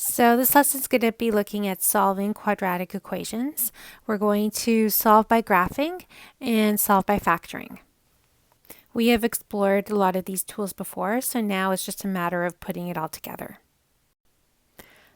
So this lesson is going to be looking at solving quadratic equations. We're going to solve by graphing and solve by factoring. We have explored a lot of these tools before, so now it's just a matter of putting it all together.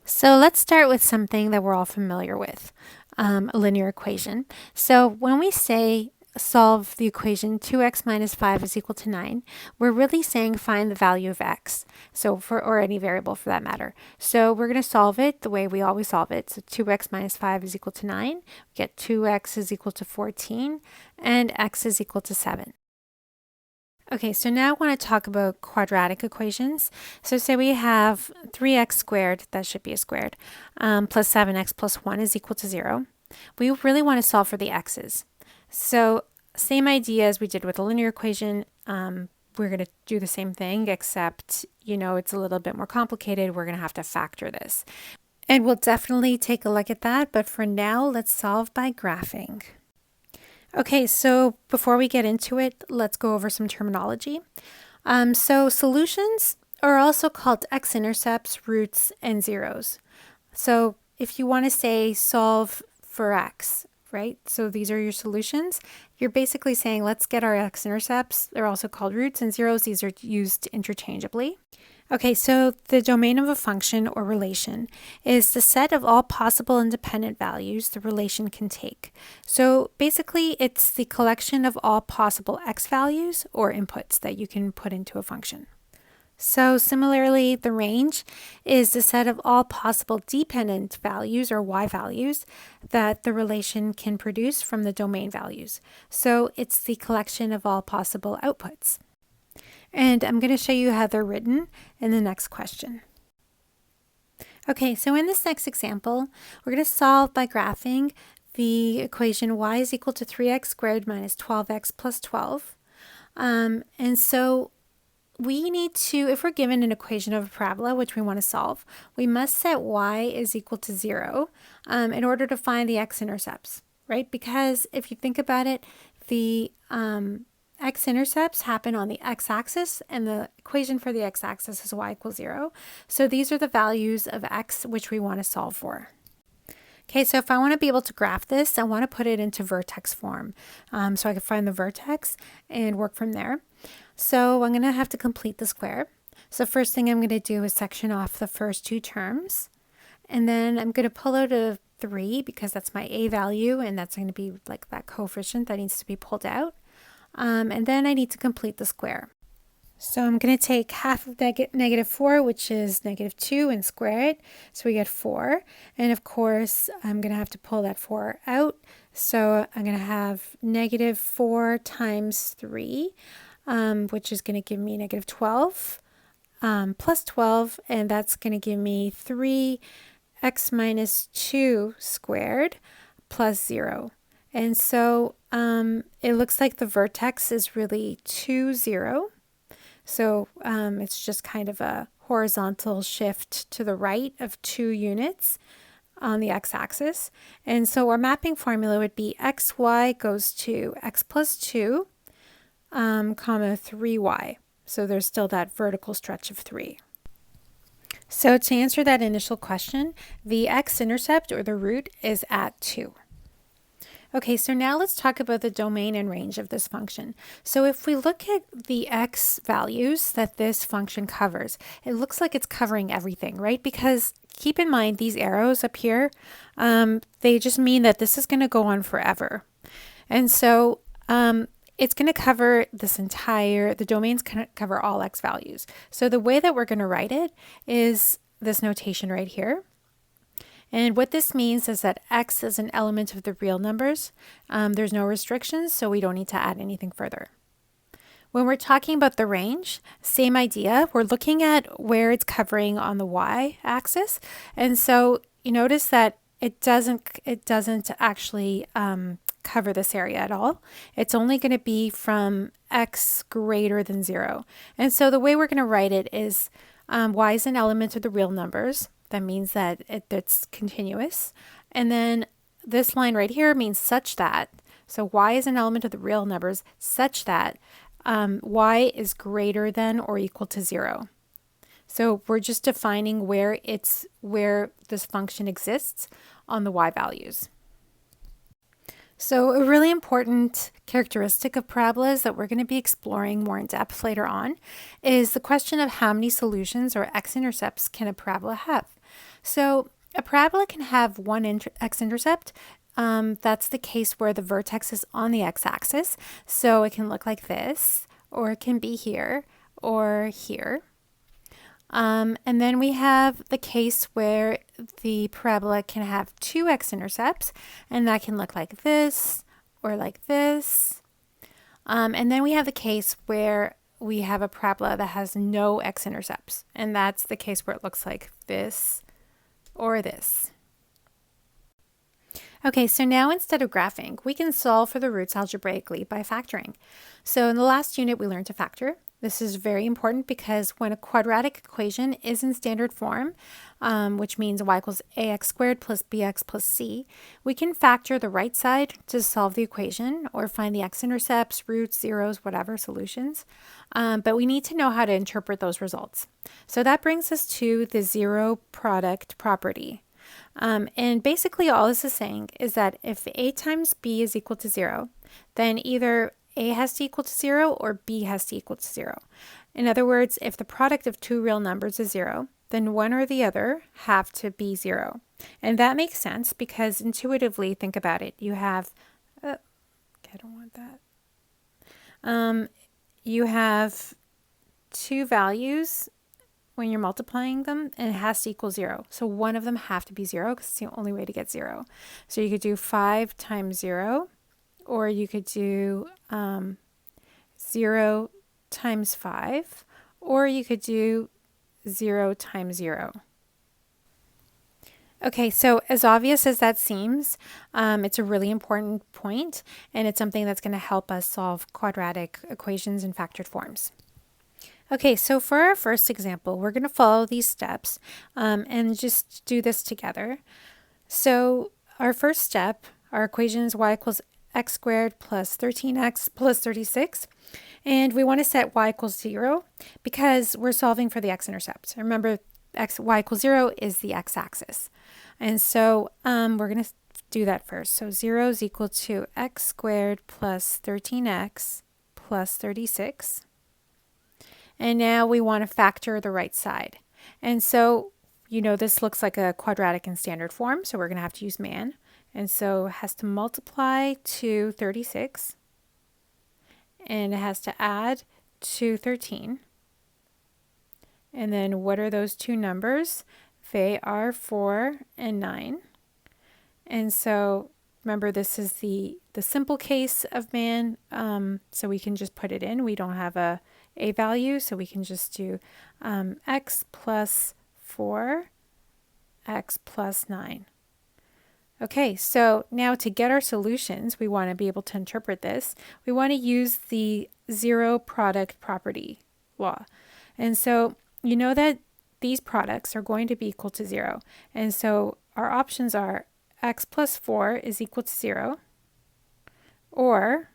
So let's start with something that we're all familiar with, a linear equation. So when we say solve the equation 2x minus 5 is equal to 9, we're really saying find the value of x, or any variable for that matter. So we're going to solve it the way we always solve it. So 2x minus 5 is equal to 9. We get 2x is equal to 14, and x is equal to 7. Okay, so now I want to talk about quadratic equations. So say we have 3x squared, that should be a squared, plus 7x plus 1 is equal to 0. We really want to solve for the x's. So same idea as we did with the linear equation. We're going to do the same thing, except, it's a little bit more complicated. We're going to have to factor this. And we'll definitely take a look at that. But for now, let's solve by graphing. Okay, so before we get into it, let's go over some terminology. So solutions are also called x-intercepts, roots, and zeros. So if you want to say solve for x, right? So these are your solutions. You're basically saying, let's get our x-intercepts. They're also called roots and zeros. These are used interchangeably. Okay, so the domain of a function or relation is the set of all possible independent values the relation can take. So basically, it's the collection of all possible x values or inputs that you can put into a function. So similarly, the range is the set of all possible dependent values or y values that the relation can produce from the domain values. So it's the collection of all possible outputs. And I'm going to show you how they're written in the next question. Okay, so in this next example, we're going to solve by graphing the equation y is equal to 3x squared minus 12x plus 12. And so we need to, if we're given an equation of a parabola, which we want to solve, we must set y is equal to 0 in order to find the x-intercepts, right? Because if you think about it, the x-intercepts happen on the x-axis, and the equation for the x-axis is y equals 0. So these are the values of x which we want to solve for. Okay, so if I want to be able to graph this, I want to put it into vertex form. So I can find the vertex and work from there. So I'm going to have to complete the square. So first thing I'm going to do is section off the first two terms. And then I'm going to pull out a 3 because that's my a value, and that's going to be like that coefficient that needs to be pulled out. And then I need to complete the square. So I'm going to take half of negative 4, which is negative 2, and square it. So we get 4. And of course, I'm going to have to pull that 4 out. So I'm going to have negative 4 times 3, which is going to give me negative 12, plus 12. And that's going to give me 3x minus 2 squared plus 0. And so it looks like the vertex is really 2, 0. So it's just kind of a horizontal shift to the right of 2 units on the x-axis. And so our mapping formula would be xy goes to x plus 2, comma 3y. So there's still that vertical stretch of 3. So to answer that initial question, the x-intercept or the root is at 2. Okay, so now let's talk about the domain and range of this function. So if we look at the x values that this function covers, it looks like it's covering everything, right? Because keep in mind these arrows up here, they just mean that this is going to go on forever. And so it's going to cover the domain's going to cover all x values. So the way that we're going to write it is this notation right here. And what this means is that x is an element of the real numbers. There's no restrictions, so we don't need to add anything further. When we're talking about the range, same idea. We're looking at where it's covering on the y-axis. And so you notice that it doesn't actually cover this area at all. It's only going to be from x greater than 0. And so the way we're going to write it is y is an element of the real numbers. That means that it's continuous. And then this line right here means such that. So y is an element of the real numbers such that y is greater than or equal to 0. So we're just defining where this function exists on the y values. So a really important characteristic of parabolas that we're going to be exploring more in depth later on is the question of how many solutions or x-intercepts can a parabola have. So a parabola can have one x-intercept. That's the case where the vertex is on the x-axis. So it can look like this, or it can be here, or here. And then we have the case where the parabola can have two x-intercepts, and that can look like this or like this. And then we have the case where we have a parabola that has no x-intercepts, and that's the case where it looks like this or this. Okay, so now instead of graphing, we can solve for the roots algebraically by factoring. So in the last unit, we learned to factor. This is very important because when a quadratic equation is in standard form, which means y equals ax squared plus bx plus c, we can factor the right side to solve the equation or find the x-intercepts, roots, zeros, whatever solutions. But we need to know how to interpret those results. So that brings us to the zero product property. And basically all this is saying is that if a times b is equal to 0, then either a has to equal to 0 or b has to equal to 0. In other words, if the product of two real numbers is 0, then one or the other have to be 0. And that makes sense because intuitively, think about it. You have, I don't want that. You have two values when you're multiplying them, and it has to equal 0. So one of them have to be 0 because it's the only way to get 0. So you could do 5 times 0, or you could do 0 times 5, or you could do 0 times 0. Okay, so as obvious as that seems, it's a really important point, and it's something that's going to help us solve quadratic equations in factored forms. Okay, so for our first example, we're going to follow these steps and just do this together. So our first step, our equation is y equals x squared plus 13x plus 36. And we want to set y equals 0 because we're solving for the x-intercepts. Remember, y equals 0 is the x-axis. And so we're going to do that first. So 0 is equal to x squared plus 13x plus 36. And now we want to factor the right side. And so, this looks like a quadratic in standard form, so we're going to have to use man. And so it has to multiply to 36, and it has to add to 13. And then what are those two numbers? They are 4 and 9. And so remember, this is the simple case of man, so we can just put it in. We don't have a value, so we can just do x plus 4, x plus 9. Okay, so now to get our solutions, we want to be able to interpret this. We want to use the zero product property law. And so you know that these products are going to be equal to 0. And so our options are x plus 4 is equal to 0, or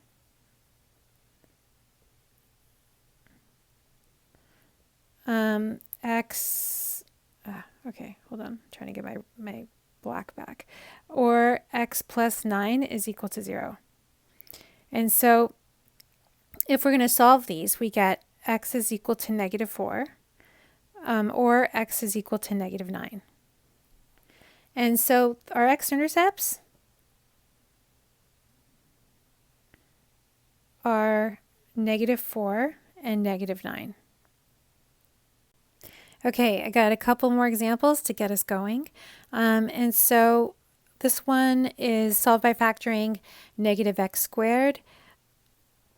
okay, hold on, I'm trying to get my black back, or x plus 9 is equal to 0. And so if we're going to solve these, we get x is equal to negative 4, or x is equal to negative 9. And so our x-intercepts are negative 4 and negative 9. Okay, I got a couple more examples to get us going. And so this one is solved by factoring negative x squared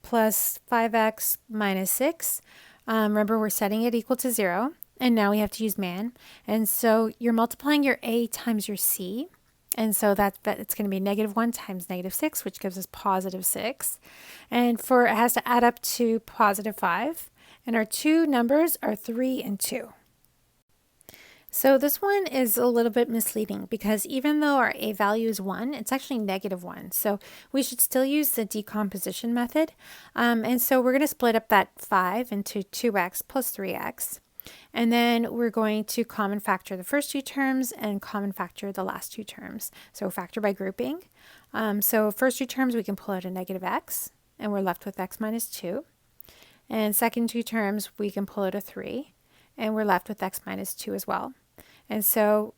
plus 5x minus 6. Remember, we're setting it equal to 0, and now we have to use man. And so you're multiplying your a times your c. And so it's going to be negative 1 times negative 6, which gives us positive 6. And it has to add up to positive 5. And our two numbers are 3 and 2. So this one is a little bit misleading because even though our a value is 1, it's actually negative 1. So we should still use the decomposition method. And so we're going to split up that 5 into 2x plus 3x. And then we're going to common factor the first two terms and common factor the last two terms. So factor by grouping. So first two terms, we can pull out a negative x, and we're left with x minus 2. And second two terms, we can pull out a 3, and we're left with x minus 2 as well. And so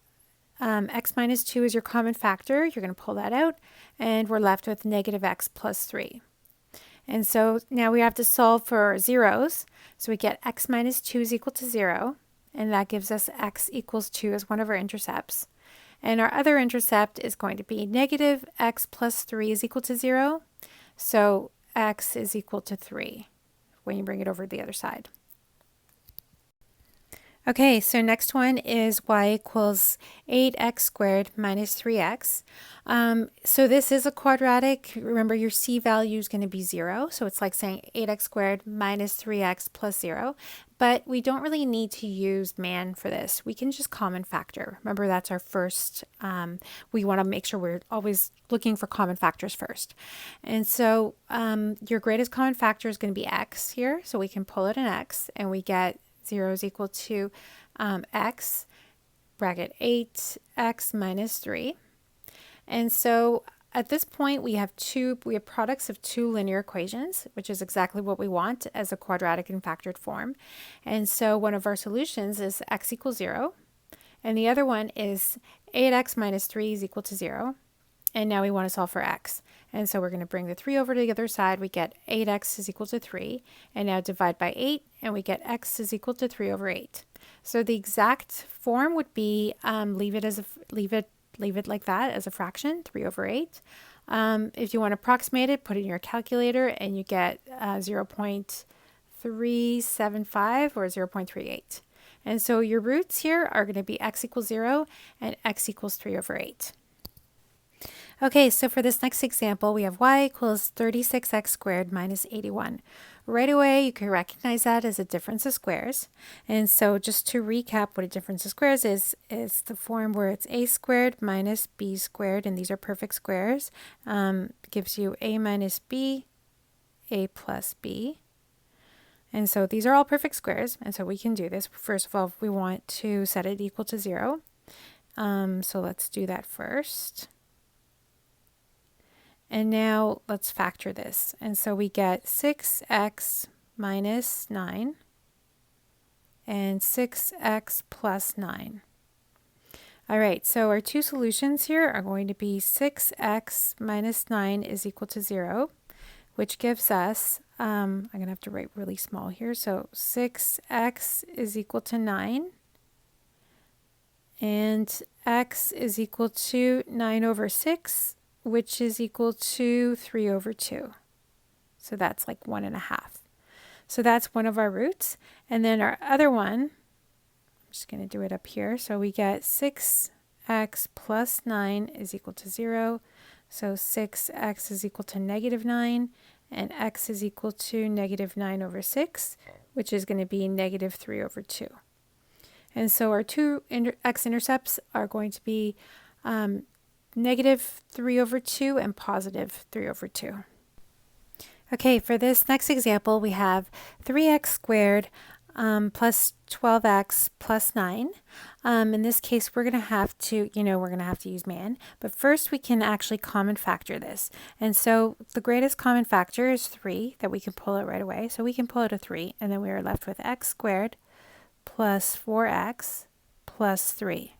x minus 2 is your common factor. You're going to pull that out, and we're left with negative x plus 3. And so now we have to solve for zeros. So we get x minus 2 is equal to 0, and that gives us x equals 2 as one of our intercepts. And our other intercept is going to be negative x plus 3 is equal to 0. So x is equal to 3 when you bring it over to the other side. Okay, so next one is y equals 8x squared minus 3x. So this is a quadratic. Remember, your c value is going to be 0. So it's like saying 8x squared minus 3x plus 0. But we don't really need to use man for this. We can just common factor. Remember, that's our first. We want to make sure we're always looking for common factors first. And so your greatest common factor is going to be x here. So we can pull out an x, and we get 0 is equal to x, bracket 8x minus 3. And so at this point, we have products of two linear equations, which is exactly what we want as a quadratic in factored form. And so one of our solutions is x equals 0, and the other one is 8x minus 3 is equal to 0. And now we want to solve for x. And so we're going to bring the 3 over to the other side. We get 8x is equal to 3. And now divide by 8, and we get x is equal to 3 over 8. So the exact form would be leave it like that as a fraction, 3 over 8. If you want to approximate it, put it in your calculator, and you get 0.375 or 0.38. And so your roots here are going to be x equals 0 and x equals 3 over 8. Okay, so for this next example, we have y equals 36x squared minus 81. Right away, you can recognize that as a difference of squares. And so just to recap what a difference of squares is the form where it's a squared minus b squared, and these are perfect squares. Gives you a minus b, a plus b. And so these are all perfect squares, and so we can do this. First of all, we want to set it equal to 0. So let's do that first. And now let's factor this. And so we get 6x minus 9 and 6x plus 9. All right, so our two solutions here are going to be 6x minus 9 is equal to 0, which gives us, I'm going to have to write really small here, so 6x is equal to 9, and x is equal to 9 over 6, which is equal to 3 over 2. So that's like 1.5. So that's one of our roots. And then our other one, I'm just going to do it up here. So we get 6x plus 9 is equal to 0. So 6x is equal to negative 9, and x is equal to negative 9 over 6, which is going to be negative 3 over 2. And so our two x-intercepts are going to be negative 3 over 2 and positive 3 over 2. Okay, for this next example, we have 3x squared plus 12x plus 9. In this case, we're going to have to, use man. But first, we can actually common factor this. And so the greatest common factor is 3 that we can pull out right away. So we can pull out a 3, and then we are left with x squared plus 4x plus 3.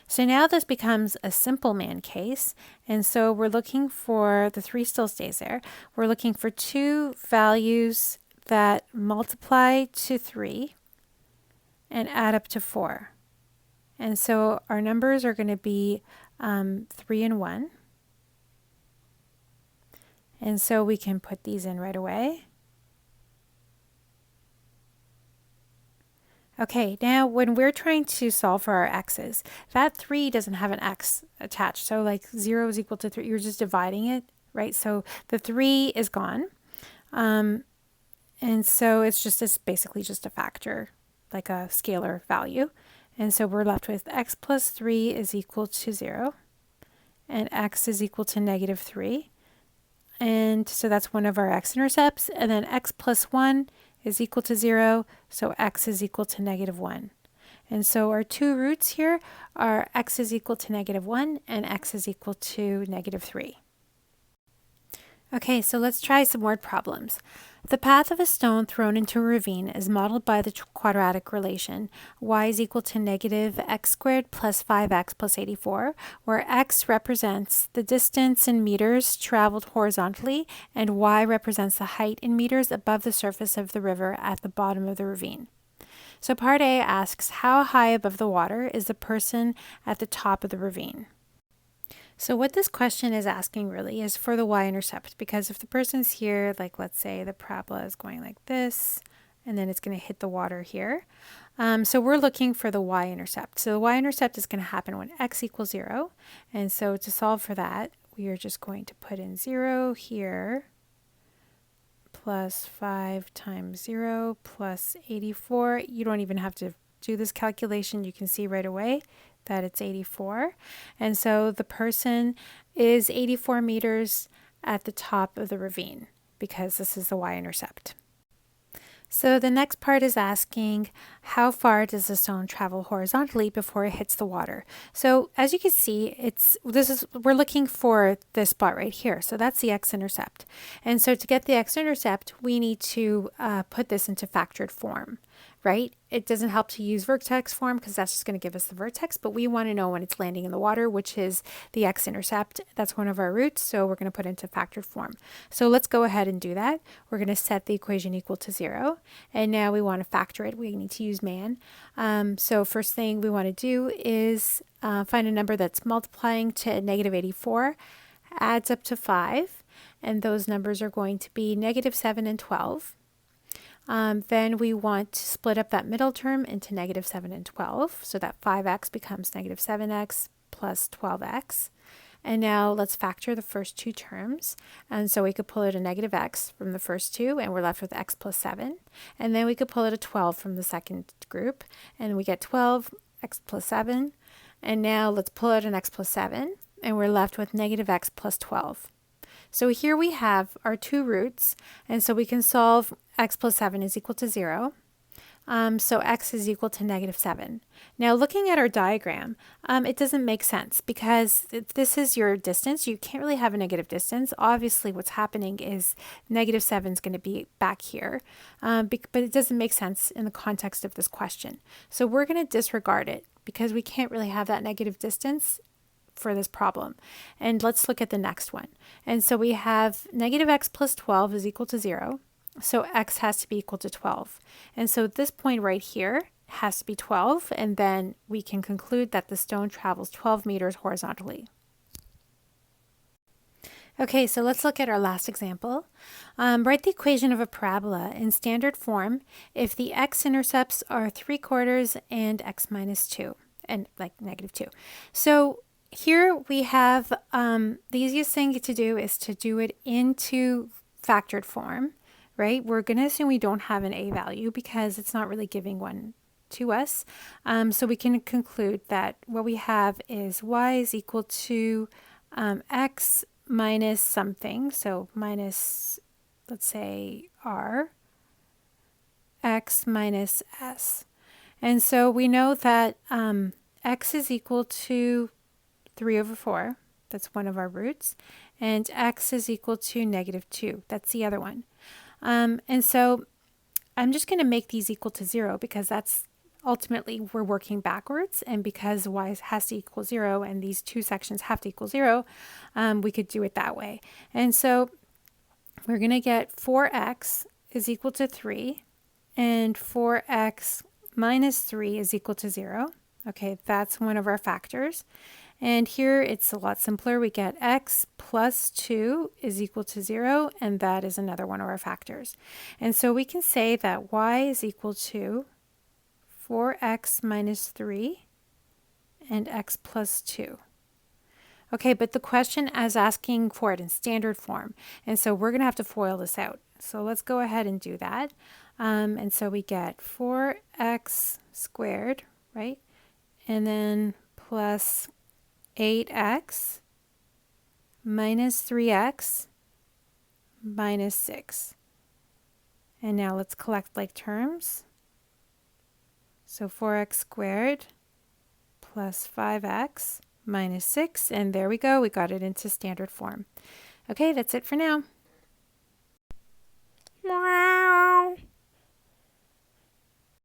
So now this becomes a simple man case, and so we're looking for, the 3 still stays there, we're looking for two values that multiply to 3 and add up to 4. And so our numbers are going to be 3 and 1. And so we can put these in right away. Okay, now when we're trying to solve for our x's, that 3 doesn't have an x attached. So like 0 is equal to 3, you're just dividing it, right? So the 3 is gone. And so it's basically just a factor, like a scalar value. And so we're left with x plus 3 is equal to 0, and x is equal to negative 3. And so that's one of our x-intercepts. And then x plus 1 is equal to 0, so x is equal to -1. And so our two roots here are x is equal to -1 and x is equal to -3. Okay, so let's try some word problems. The path of a stone thrown into a ravine is modeled by the quadratic relation y is equal to -x squared plus 5x plus 84, where x represents the distance in meters traveled horizontally and y represents the height in meters above the surface of the river at the bottom of the ravine. So part A asks, how high above the water is the person at the top of the ravine? So what this question is asking really is for the y-intercept, because if the person's here, like let's say the parabola is going like this, and then it's going to hit the water here. So we're looking for the y-intercept. So the y-intercept is going to happen when x equals 0. And so to solve for that, we are just going to put in 0 here, plus 5 times 0 plus 84. You don't even have to do this calculation. You can see right away that it's 84. And so the person is 84 meters at the top of the ravine because this is the y-intercept. So the next part is asking, how far does the stone travel horizontally before it hits the water? So as you can see, we're looking for this spot right here. So that's the x-intercept. And so to get the x-intercept, we need to put this into factored form, right? It doesn't help to use vertex form because that's just going to give us the vertex, but we want to know when it's landing in the water, which is the x-intercept. That's one of our roots, so we're going to put it into factored form. So let's go ahead and do that. We're going to set the equation equal to 0, and now we want to factor it. We need to use man. So first thing we want to do is find a number that's multiplying to -84, adds up to 5, and those numbers are going to be -7 and 12. Then we want to split up that middle term into -7 and 12, so that 5x becomes -7x plus 12x. And now let's factor the first two terms. And so we could pull out a -x from the first two, and we're left with x plus 7. And then we could pull out a 12 from the second group, and we get 12, x plus 7. And now let's pull out an x plus 7, and we're left with -x plus 12. So here we have our two roots, and so we can solve x plus 7 is equal to 0. So x is equal to -7. Now looking at our diagram, it doesn't make sense because if this is your distance. You can't really have a negative distance. Obviously what's happening is -7 is going to be back here, but it doesn't make sense in the context of this question. So we're going to disregard it because we can't really have that negative distance for this problem. And let's look at the next one. And so we have -x plus 12 is equal to 0. So x has to be equal to 12. And so this point right here has to be 12, and then we can conclude that the stone travels 12 meters horizontally. Okay, so let's look at our last example. Write the equation of a parabola in standard form if the x-intercepts are 3/4 and x minus 2, and like -2. So here we have the easiest thing to do is to do it into factored form, right? We're going to assume we don't have an a value because it's not really giving one to us. So we can conclude that what we have is y is equal to x minus something. So minus, let's say, r, x minus s. And so we know that x is equal to 3/4, that's one of our roots, and x is equal to -2, that's the other one. And so I'm just going to make these equal to 0 because that's ultimately we're working backwards, and because y has to equal 0 and these two sections have to equal 0, we could do it that way. And so we're going to get 4x is equal to 3 and 4x minus 3 is equal to 0. Okay, that's one of our factors. And here it's a lot simpler. We get x plus 2 is equal to 0, and that is another one of our factors. And so we can say that y is equal to 4x minus 3 and x plus 2. Okay, but the question is asking for it in standard form, and so we're going to have to FOIL this out. So let's go ahead and do that. And so we get 4x squared, right? And then plus 8x minus 3x minus 6. And now let's collect like terms. So 4x squared plus 5x minus 6, and there we go, we got it into standard form. Okay, that's it for now.